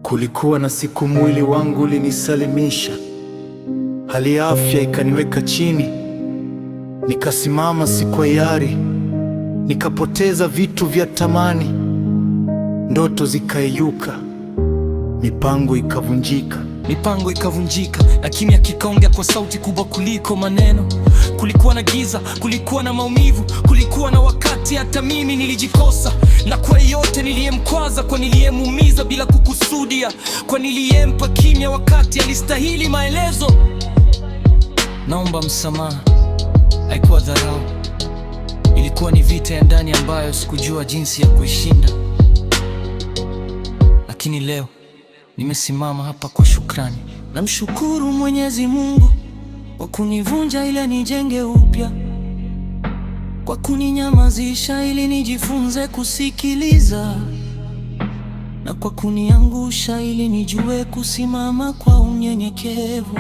Kulikuwa na siku mwili wangu ulinisalimisha, hali ya afya ikaniweka chini. Nikasimama si kwa hiari, nikapoteza vitu vya thamani. Ndoto zikayeyuka, mipango ikavunjika. Na kimya kikaongea kwa sauti kubwa kuliko maneno. Kulikuwa na giza, kulikuwa na maumivu, kulikuwa na wakati hata mimi nilijikosa. Na kwa yote niliyemkwaza, kwa niliyemuumiza bila kukusudia, kwa niliyempa kimya wakati alistahili maelezo. Naomba msamaha, haikuwa dharau, ilikuwa ni vita ya ndani ambayo sikujua jinsi ya kuishinda. Lakini leo nimesimama hapa kwa shukrani. Namshukuru Mwenyezi Mungu kwa kunivunja ili nijenge upya, kwa kuninyamazisha ili nijifunze kusikiliza, na kwa kuniangusha ili nijue kusimama kwa unyenyekevu.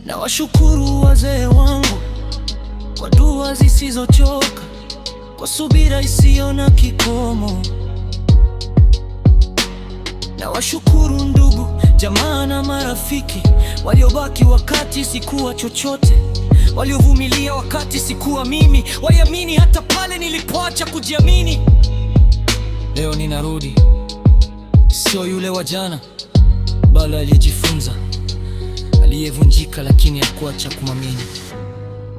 Na washukuru wazee wangu kwa dua zisizochoka, kwa subira isiyo na kikomo. Na washukuru ndugu, jamaa na marafiki waliobaki wakati sikuwa chochote, waliovumilia wakati sikuwa mimi, waliamini hata pale nilipoacha kujiamini. Leo ninarudi, sio yule wa jana, bali aliyejifunza, aliyevunjika lakini hakuacha kumwamini.